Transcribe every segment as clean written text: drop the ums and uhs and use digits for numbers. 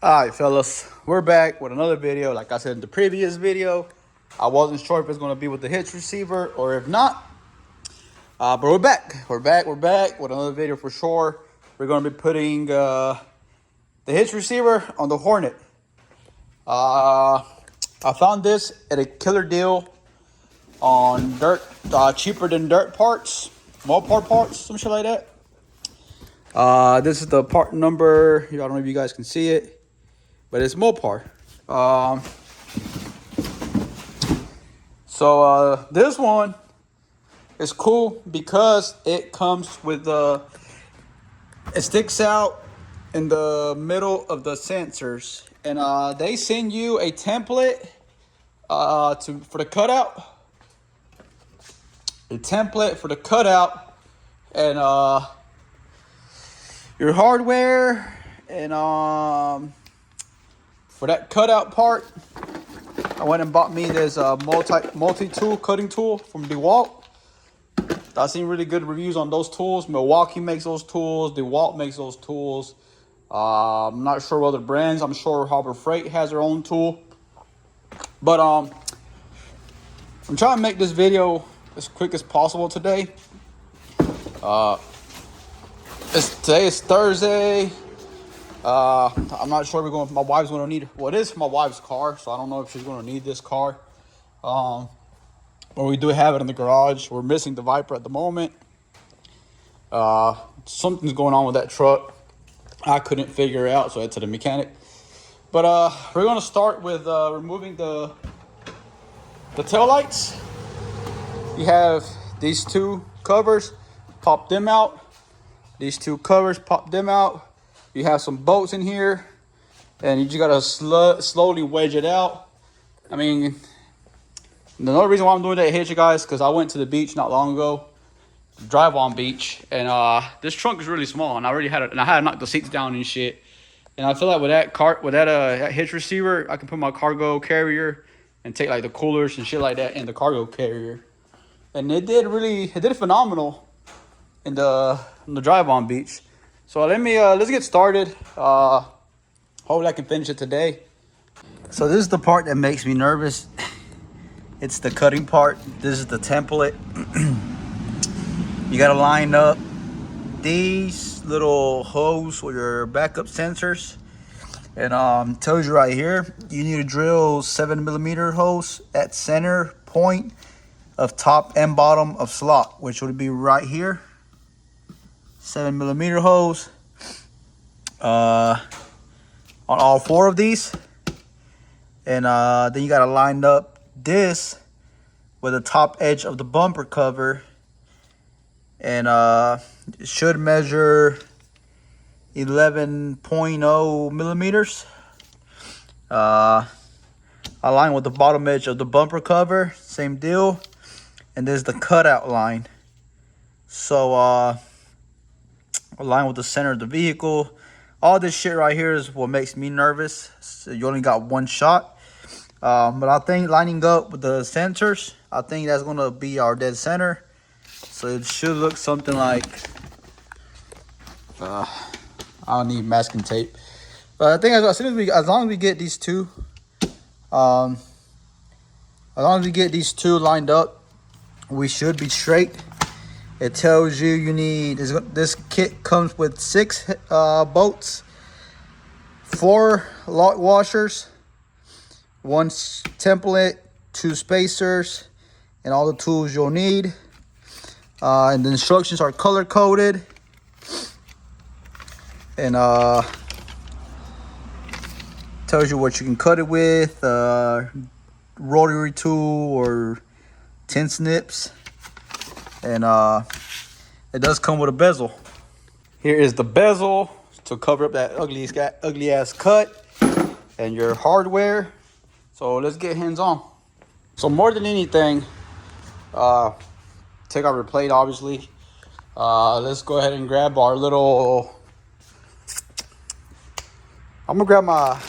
All right, fellas, we're back with another video. Like I said in the previous video, I wasn't sure if it's going to be with the Hitch receiver or if not. But we're back. We're back with another video for sure. We're going to be putting the Hitch receiver on the Hornet. I found this at a killer deal on dirt, cheaper than dirt parts, Mopar parts, some shit like that. This is the part number. I don't know if you guys can see it. But it's Mopar. This one is cool because it comes with it sticks out in the middle of the sensors, and they send you a template for the cutout. A template for the cutout, and your hardware, and for that cutout part, I went and bought me this multi-tool cutting tool from DeWalt. I've seen really good reviews on those tools. Milwaukee makes those tools. DeWalt makes those tools. I'm not sure what other brands. I'm sure Harbor Freight has their own tool. But I'm trying to make this video as quick as possible today. Today is Thursday. I'm not sure my wife's going to need, well, it is my wife's car, so I don't know if she's going to need this car. But we do have it in the garage. We're missing the Viper at the moment. Something's going on with that truck. I couldn't figure it out, so I went to the mechanic. But we're going to start with removing the tail lights. You have these two covers, pop them out. These two covers, pop them out. You have some bolts in here, and you just gotta slowly wedge it out. I mean, the only reason why I'm doing that Hitch, guys, because I went to the beach not long ago, drive-on beach, and this trunk is really small, and I had to knock the seats down and shit. And I feel like with that Hitch receiver, I can put my cargo carrier and take like the coolers and shit like that in the cargo carrier, and it did phenomenal in the drive-on beach. So let's get started. Hopefully I can finish it today. So this is the part that makes me nervous. It's the cutting part. This is the template. You gotta line up these little holes with your backup sensors. And tells you right here, you need to drill 7mm holes at center point of top and bottom of slot, which would be right here. 7mm holes on all four of these, and then you got to line up this with the top edge of the bumper cover, and it should measure 11.0 millimeters. Align with the bottom edge of the bumper cover, same deal, and there's the cutout line. So align with the center of the vehicle. All this shit right here is what makes me nervous. So you only got one shot. But I think lining up with the sensors, I think that's gonna be our dead center. So it should look something like, I don't need masking tape. But I think as long as we get these two, lined up, we should be straight. It tells you need, this kit comes with 6 bolts, 4 lock washers, 1 template, 2 spacers, and all the tools you'll need. And the instructions are color coded. And tells you what you can cut it with, rotary tool or tin snips. And it does come with a bezel. Here is the bezel to cover up that ugly ass cut and your hardware. So let's get hands on. So more than anything, take out your plate, obviously. Let's go ahead and grab our little, I'm gonna grab my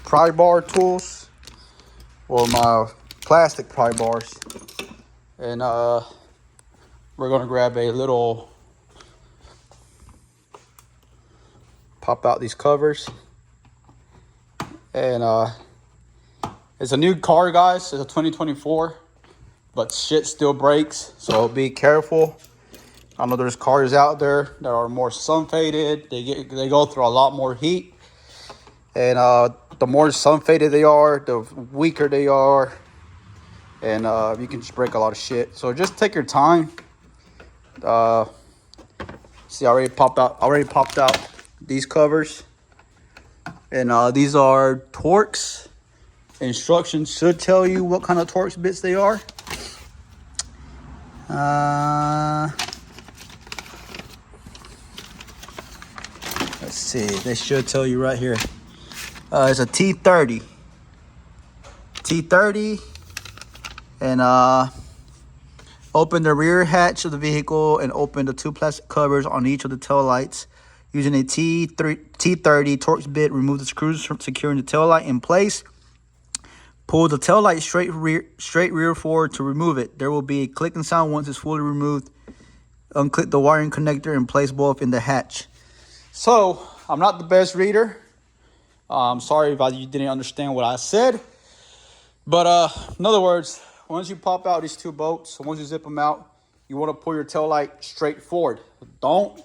pry bar tools, or my plastic pry bars, and we're gonna grab a little, pop out these covers, And it's a new car, guys. It's a 2024, but shit still breaks, so be careful. I know there's cars out there that are more sun faded. They go through a lot more heat, and the more sun faded they are, the weaker they are, and you can just break a lot of shit. So just take your time. See, I already popped out these covers, and these are Torx. Instructions should tell you what kind of Torx bits they are. Let's see, they should tell you right here. It's a T30, and open the rear hatch of the vehicle and open the 2 plastic covers on each of the tail lights. Using a T30 Torx bit, remove the screws from securing the tail light in place. Pull the tail light straight rear forward to remove it. There will be a clicking sound once it's fully removed. Unclip the wiring connector and place both in the hatch. So, I'm not the best reader. I'm sorry if you didn't understand what I said. But in other words, once you pop out these 2 bolts, once you zip them out, you want to pull your tail light straight forward. Don't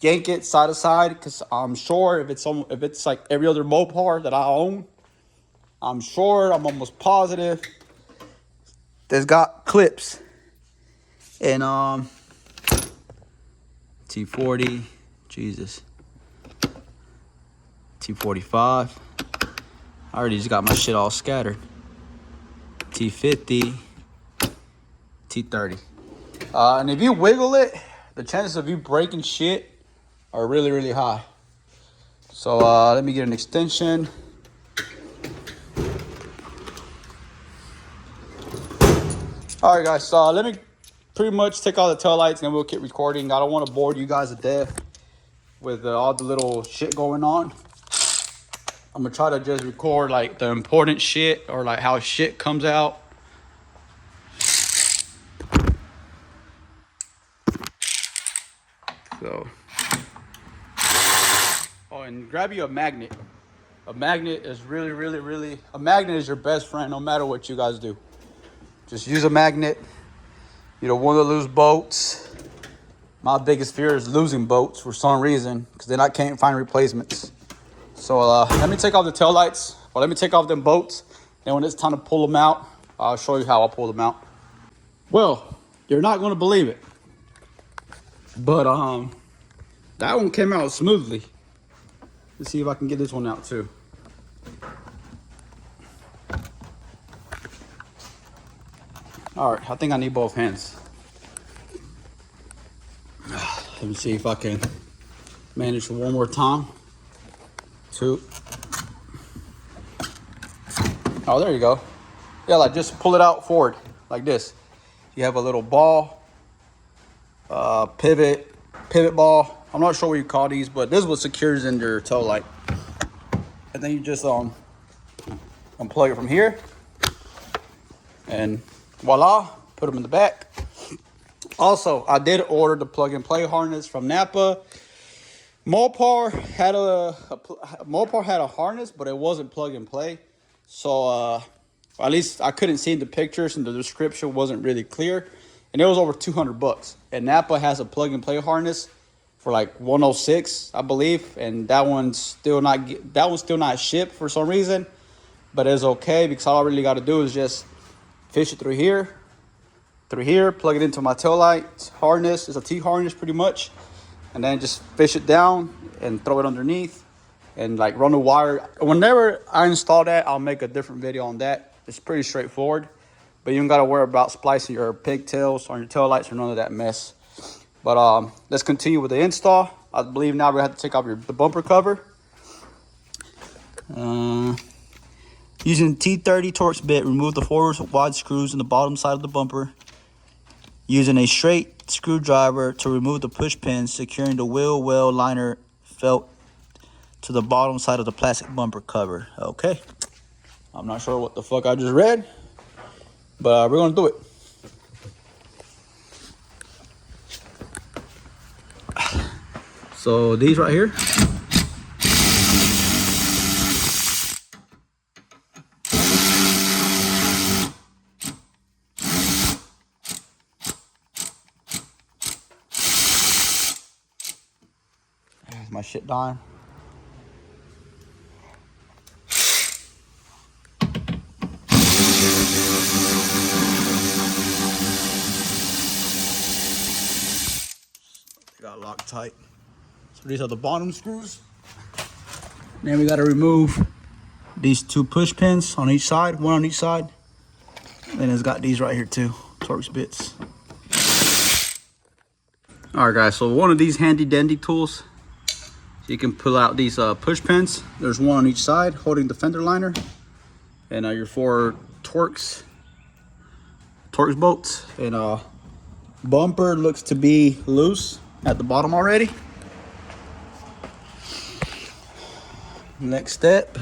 yank it side to side, because I'm sure if it's like every other Mopar that I own, I'm almost positive there's got clips. And T40, Jesus, T45. I already just got my shit all scattered. T50, T30. And if you wiggle it, the chances of you breaking shit are really, really high. So let me get an extension. All right, guys, so let me pretty much take all the tail lights and then we'll keep recording. I don't want to bore you guys to death with all the little shit going on. I'm gonna try to just record like the important shit, or like how shit comes out. So, oh, and grab you a magnet. A magnet is a magnet is your best friend no matter what you guys do. Just use a magnet. You don't want to lose boats. My biggest fear is losing boats for some reason, because then I can't find replacements. So let me take off the tail lights. Well, let me take off them bolts. And when it's time to pull them out, I'll show you how I'll pull them out. Well, you're not going to believe it, but that one came out smoothly. Let's see if I can get this one out too. All right, I think I need both hands. Let me see if I can manage for one more time. 2. Oh, there you go. Yeah, like just pull it out forward like this. You have a little ball, pivot ball. I'm not sure what you call these, but this is what secures in your tail light. And then you just unplug it from here, and voila, put them in the back. Also, I did order the plug-and-play harness from Napa. Mopar had a harness, but it wasn't plug-and-play. So at least I couldn't see the pictures, and the description wasn't really clear. And it was over $200. And Napa has a plug-and-play harness for like $106, I believe. And that one's still not shipped for some reason. But it's okay, because all I really got to do is just fish it through here, plug it into my tail light harness. It's a T-harness pretty much. And then just fish it down and throw it underneath and like run the wire. Whenever I install that, I'll make a different video on that. It's pretty straightforward, but you don't got to worry about splicing your pigtails on your tail lights or none of that mess. But let's continue with the install. I believe now we have to take off the bumper cover. Using T30 Torx bit, remove the forward wide screws in the bottom side of the bumper. Using a straight screwdriver to remove the push pins, securing the wheel well liner felt to the bottom side of the plastic bumper cover. Okay. I'm not sure what the fuck I just read, but we're going to do it. So these right here. my shit dying. They got locked tight. So these are the bottom screws. Then we got to remove these 2 push pins on each side, one on each side. Then it's got these right here too, Torx bits. All right, guys, so one of these handy dandy tools, you can pull out these push pins. There's one on each side holding the fender liner, and your 4 Torx bolts. And bumper looks to be loose at the bottom already. Next step,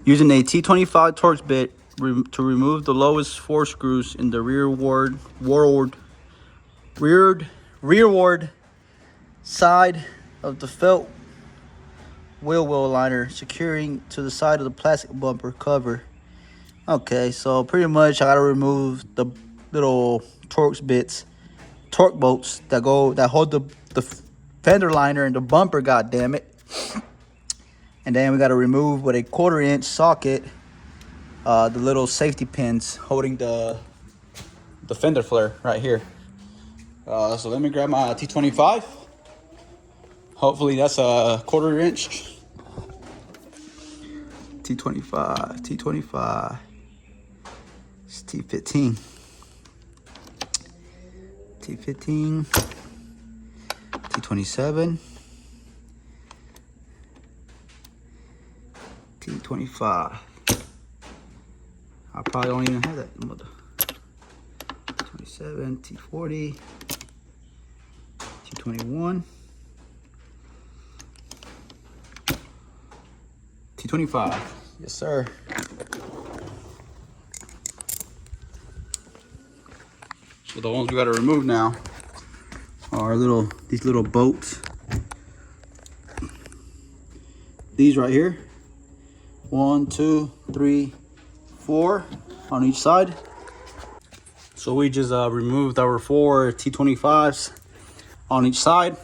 using a T25 Torx bit to remove the lowest 4 screws in the rearward side of the felt wheel well liner, securing to the side of the plastic bumper cover. Okay, so pretty much I gotta remove the little torque bolts that hold the fender liner and the bumper, god damn it. And then we gotta remove with a 1/4-inch socket the little safety pins holding the fender flare right here. So let me grab my T25. Hopefully that's a 1/4-inch. T25. It's T15. T27. T25. I probably don't even have that mother. 27, T40, T21, T25. Yes, sir. So the ones we got to remove now are these little bolts. These right here. 1, 2, 3, 4 on each side. So we just removed our 4 T25s on each side.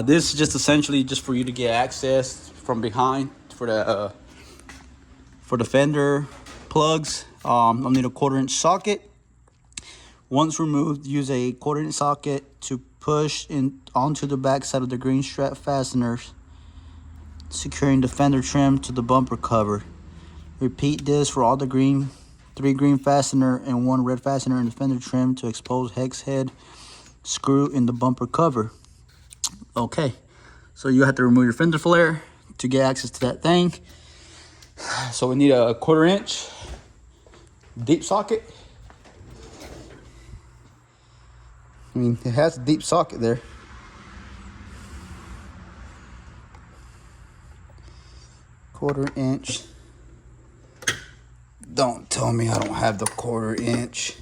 This is just essentially just for you to get access from behind for the fender plugs. I'll need a 1/4-inch socket. Once removed, use a 1/4-inch socket to push in onto the back side of the green strap fasteners, securing the fender trim to the bumper cover. Repeat this for all the 3 green fastener and 1 red fastener in the fender trim to expose hex head screw in the bumper cover. Okay, so you have to remove your fender flare to get access to that thing. So we need a 1/4-inch deep socket. I mean, it has a deep socket there. Quarter-inch. Don't tell me I don't have the 1/4-inch.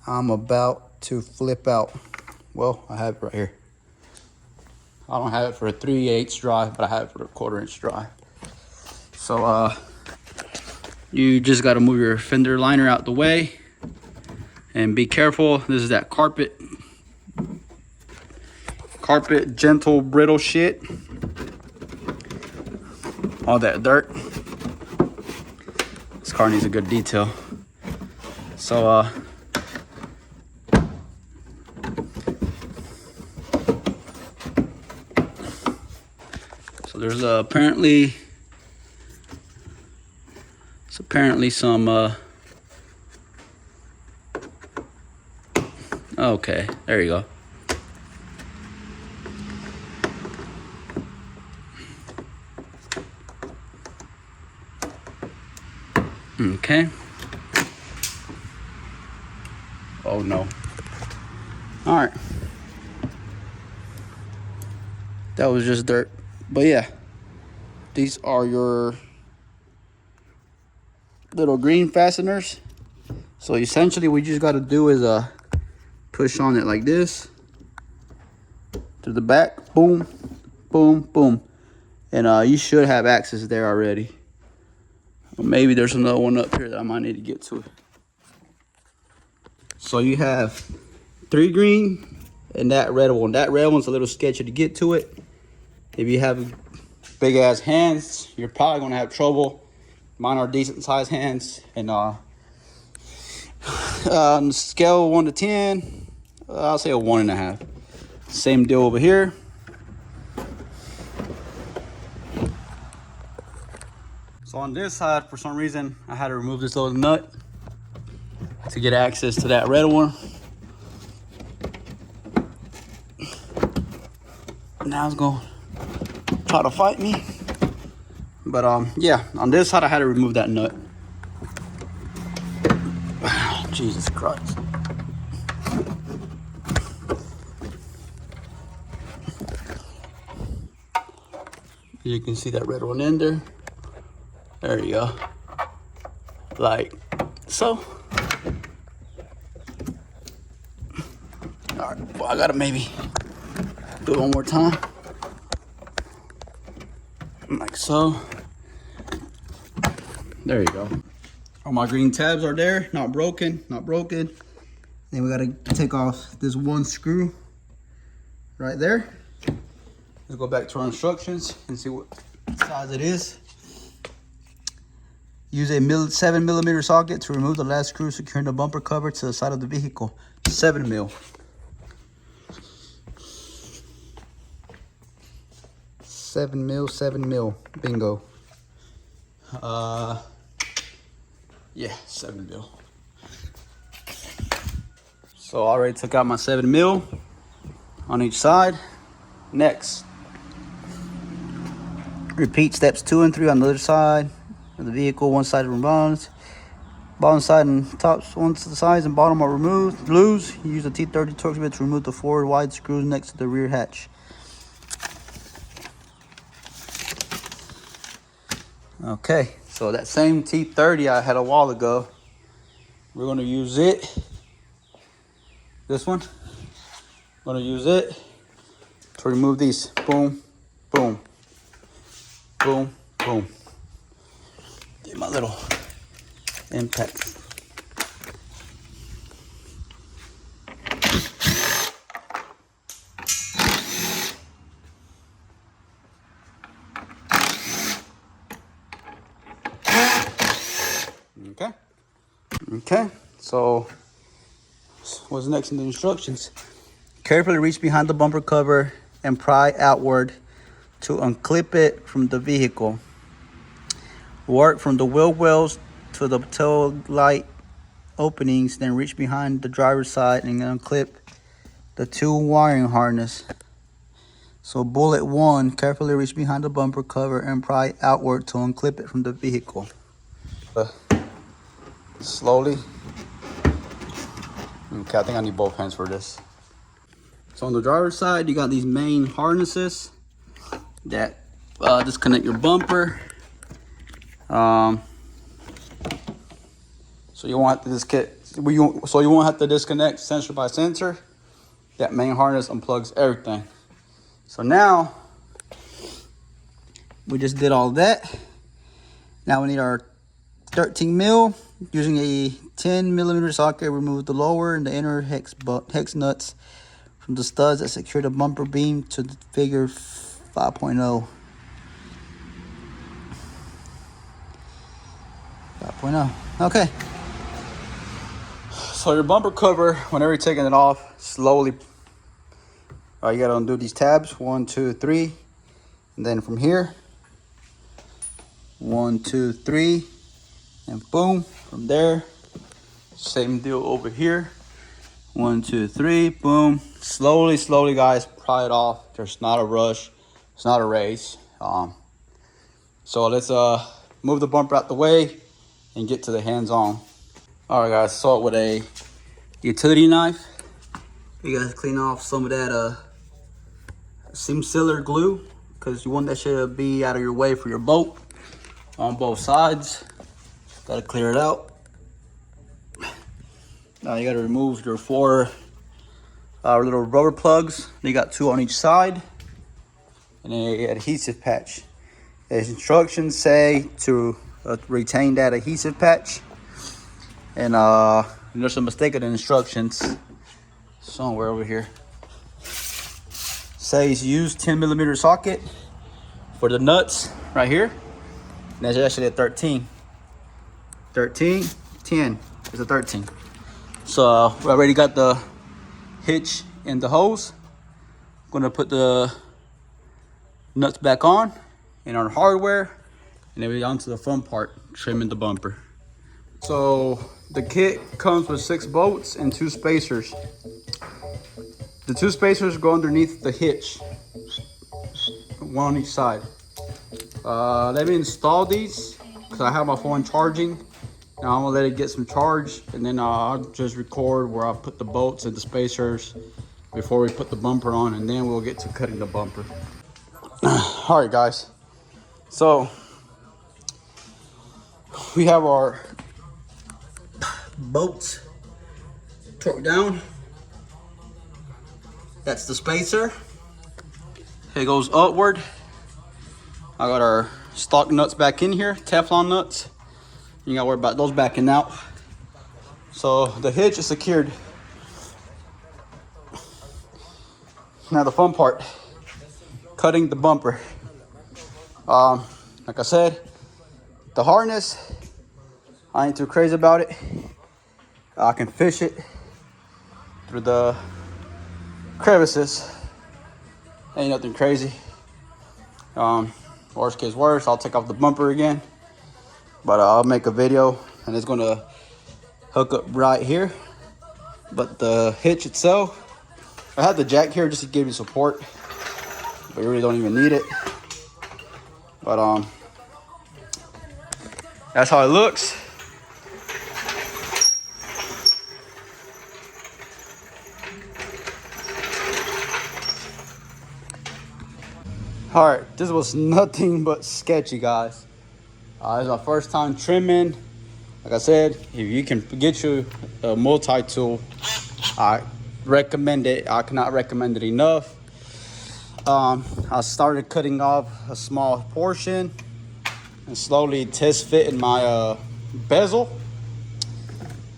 I'm about to flip out. Well, I have it right here. I don't have it for a 3/8 drive, but I have it for a 1/4-inch drive. So you just got to move your fender liner out the way and be careful. This is that carpet gentle brittle shit. All that dirt. This car needs a good detail. So there's apparently some okay, there you go. Okay. Oh no. All right. That was just dirt. But yeah, these are your little green fasteners. So essentially what you just got to do is push on it like this to the back. Boom, boom, boom. And you should have access there already. Maybe there's another one up here that I might need to get to. So you have 3 green and that red one. That red one's a little sketchy to get to it. If you have big ass hands, you're probably gonna have trouble. Mine are decent sized hands, and on the scale of 1 to 10, I'll say a 1.5. Same deal over here. So on this side, for some reason, I had to remove this little nut to get access to that red one. Now it's gonna try to fight me. But yeah, on this side I had to remove that nut. Jesus Christ. You can see that red one in there. There you go. Like so. All right, well, I gotta maybe do it one more time. Like so. There you go. All my green tabs are there, not broken, not broken. Then we gotta take off this one screw right there. Let's go back to our instructions and see what size it is. Use a 7mm socket to remove the last screw securing the bumper cover to the side of the vehicle. 7mm. 7mm. Bingo. Yeah, 7mm. So I already took out my 7mm on each side. Next, repeat steps 2 and 3 on the other side of the vehicle. One side removed, bottom side and tops, one to the sides and bottom are removed. Loose. Use a T30 Torx bit to remove the forward wide screws next to the rear hatch. Okay, so that same T30 I had a while ago, we're going to use it. This one, I'm going to use it to remove these. Boom, boom, boom, boom. Get my little impact. Okay, so what's next in the instructions? Carefully reach behind the bumper cover and pry outward to unclip it from the vehicle. Work from the wheel wells to the tail light openings, then reach behind the driver's side and unclip the 2 wiring harness. So bullet 1, carefully reach behind the bumper cover and pry outward to unclip it from the vehicle. Slowly. Okay, I think I need both hands for this. So on the driver's side, you got these main harnesses that disconnect your bumper. So you won't have to disconnect sensor by sensor. That main harness unplugs everything. So now we just did all that. Now we need our 13mm. Using a 10mm socket, remove the lower and the inner hex nuts from the studs that secure the bumper beam to the figure 5.0. 5.0. Okay. So your bumper cover, whenever you're taking it off, slowly, you gotta undo these tabs. 1, 2, 3, and then from here, 1, 2, 3. And boom, from there, same deal over here. 1, 2, 3, boom. Slowly, slowly, guys, pry it off. There's not a rush. It's not a race. So let's move the bumper out the way and get to the hands-on. All right, guys, start with a utility knife. You guys clean off some of that seam sealer glue, because you want that shit to be out of your way for your bolt on both sides. Gotta clear it out. Now you gotta remove your 4 little rubber plugs. You got 2 on each side, and an adhesive patch. As instructions say to retain that adhesive patch, and there's a mistake in the instructions somewhere over here. says use 10mm socket for the nuts right here. And that's actually a 13. 13, 10. It's a 13. So we already got the hitch and the hose. I'm gonna put the nuts back on in our hardware, and then we on to the fun part, trimming the bumper. So the kit comes with 6 bolts and 2 spacers. The 2 spacers go underneath the hitch, one on each side. Let me install these because I have my phone charging. Now I'm gonna let it get some charge, and then I'll just record where I put the bolts and the spacers before we put the bumper on, and then we'll get to cutting the bumper. All right, guys. So we have our bolts torqued down. That's the spacer. It goes upward. I got our stock nuts back in here, Teflon nuts. You gotta worry about those backing out. So the hitch is secured. Now the fun part, cutting the bumper. Like I said, the harness, I ain't too crazy about it. I can fish it through the crevices. Ain't nothing crazy. Worst case worst, I'll take off the bumper again. But I'll make a video, and it's gonna hook up right here. But the hitch itself, I have the jack here just to give you support, but you really don't even need it. But that's how it looks. All right, this was nothing but sketchy, guys. This is our first time trimming. Like I said, if you can get you a multi-tool, I recommend it. I cannot recommend it enough. I started cutting off a small portion and slowly test fitting my bezel.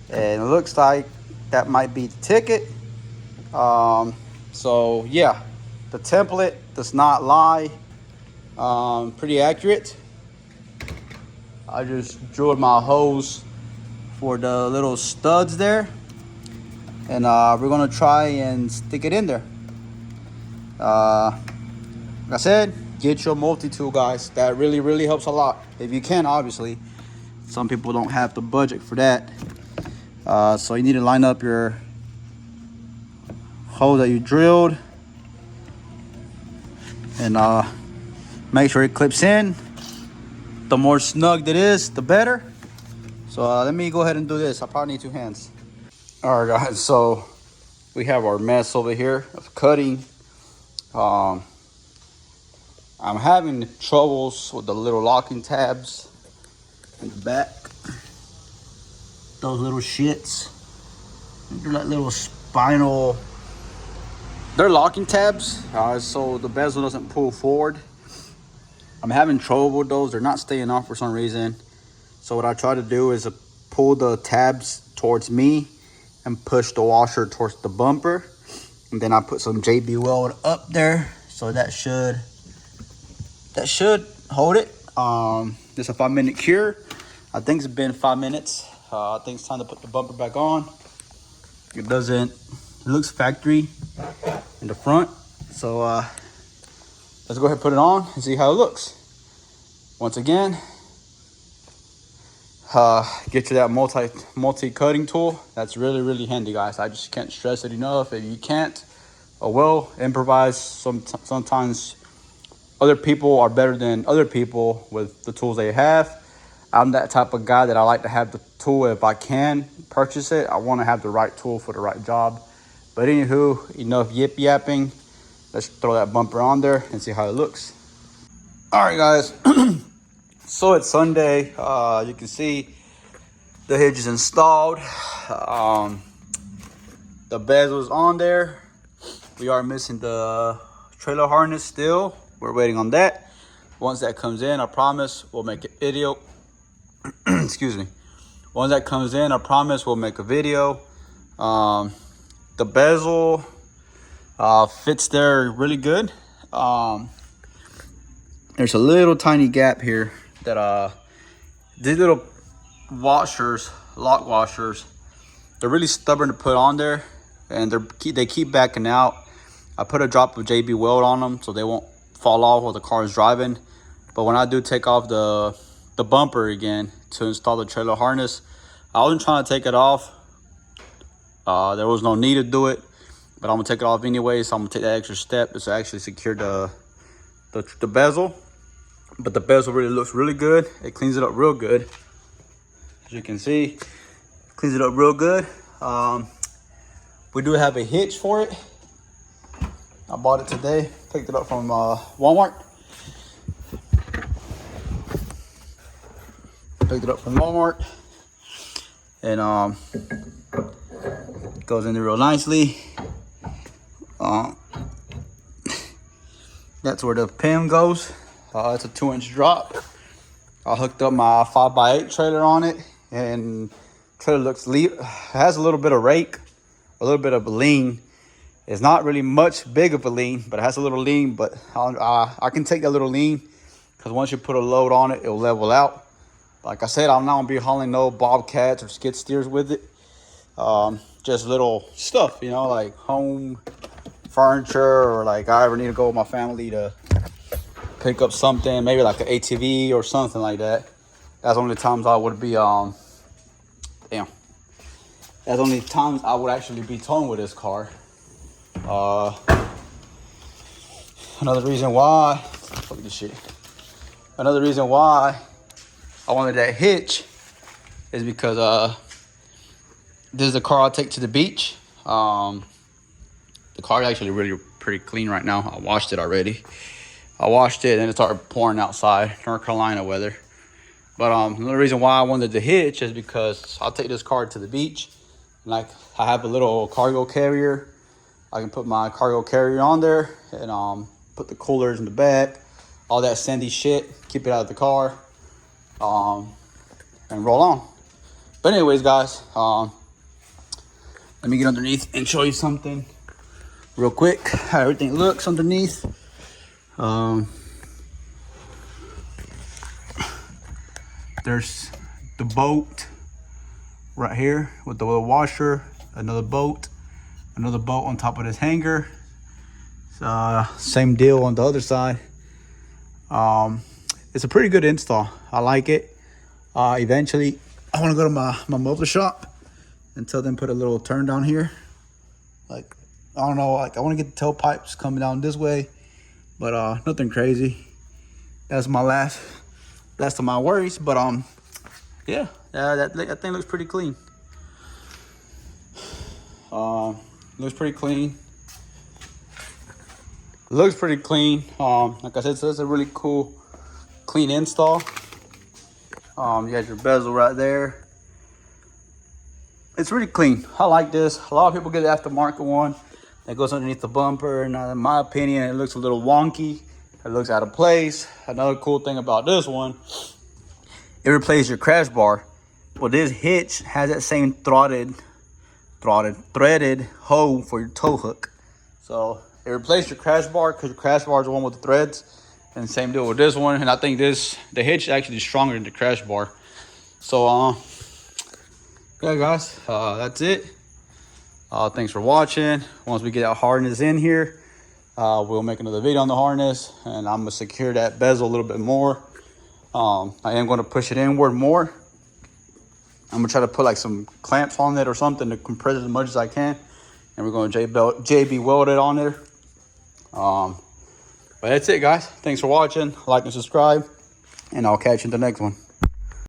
And it looks like that might be the ticket. So yeah, the template does not lie. Pretty accurate. I just drilled my hose for the little studs there, and we're gonna try and stick it in there. Like I said, get your multi-tool, guys. That really helps a lot if you can. Obviously, some people don't have the budget for that, so you need to line up your hole that you drilled and make sure it clips in. The more snug it is, the better. So let me go ahead and do this. I probably need 2 hands. All right, guys, so we have our mess over here of cutting. I'm having troubles with the little locking tabs in the back. Those little shits. They're like little spinal. They're locking tabs, so the bezel doesn't pull forward. I'm having trouble with those. They're not staying off for some reason. So what I try to do is pull the tabs towards me and push the washer towards the bumper. And then I put some JB Weld up there. So that should hold it. It's a 5-minute cure. I think it's been 5 minutes. I think it's time to put the bumper back on. It looks factory in the front. So let's go ahead and put it on and see how it looks. Once again, get you that multi cutting tool. That's really handy, guys. I just can't stress it enough. If you can't, well, improvise. Sometimes other people are better than other people with the tools they have. I'm that type of guy that I like to have the tool. If I can purchase it, I want to have the right tool for the right job. But anywho, enough yip yapping. Let's throw that bumper on there and see how it looks. All right, guys. So it's Sunday. You can see the hitch is installed. The bezel's on there. We are missing the trailer harness still. We're waiting on that. Once that comes in, I promise we'll make a video. Excuse me. Once that comes in, I promise we'll make a video. The bezel, Fits there really good. There's a little tiny gap here that these little washers, lock washers, they're really stubborn to put on there, and they keep backing out. I put a drop of JB Weld on them so they won't fall off while the car is driving. But when I do take off the bumper again to install the trailer harness, I wasn't trying to take it off. There was no need to do it, but I'm gonna take it off anyway. So I'm gonna take that extra step to actually secure the bezel. But the bezel really looks really good. It cleans it up real good. As you can see, cleans it up real good. We do have a hitch for it. I bought it today. Picked it up from Walmart. Picked it up from Walmart. And it goes in there real nicely. That's where the pin goes. It's a 2-inch drop. I hooked up my 5x8 trailer on it, and trailer has a little bit of rake, a little bit of a lean. It's not really much big of a lean, but it has a little lean. But I can take that little lean because once you put a load on it, it'll level out. Like I said, I'm not gonna be hauling no bobcats or skid steers with it. Just little stuff, you know, like home furniture, or like I ever need to go with my family to pick up something, maybe like an ATV or something like that. That's only times I would be that's only times I would actually be towing with this car. Another reason why, fuck this shit. Another reason why I wanted that hitch is because this is the car I'll take to the beach. The car is actually really pretty clean right now. I washed it already. I washed it and it started pouring outside, North Carolina weather. But another reason why I wanted the hitch is because I'll take this car to the beach. Like, I have a little cargo carrier. I can put my cargo carrier on there and put the coolers in the back, all that sandy shit, keep it out of the car, and roll on. But anyways, guys, let me get underneath and show you something real quick, how everything looks underneath. There's the boat right here with the little washer, another boat on top of this hanger. Same deal on the other side. It's a pretty good install. I like it. Eventually I want to go to my motor shop and tell them put a little turn down here. Like, I don't know, like I want to get the tailpipes coming down this way, but nothing crazy. That's my last of my worries. But yeah, that thing looks pretty clean. Looks pretty clean. Looks pretty clean. Like I said, so it's a really cool, clean install. You got your bezel right there. It's really clean. I like this. A lot of people get the aftermarket one that goes underneath the bumper, and in my opinion, it looks a little wonky. It looks out of place. Another cool thing about this one, it replaces your crash bar. Well, this hitch has that same threaded hole for your tow hook. So it replaced your crash bar, because your crash bar is the one with the threads. And same deal with this one. And I think the hitch is actually stronger than the crash bar. So yeah, guys, that's it. Thanks for watching. Once we get our harness in here, we'll make another video on the harness, and I'm gonna secure that bezel a little bit more. I am gonna push it inward more. I'm gonna try to put like some clamps on it or something to compress it as much as I can. And we're gonna JB weld it on there. But that's it, guys. Thanks for watching. Like and subscribe, and I'll catch you in the next one.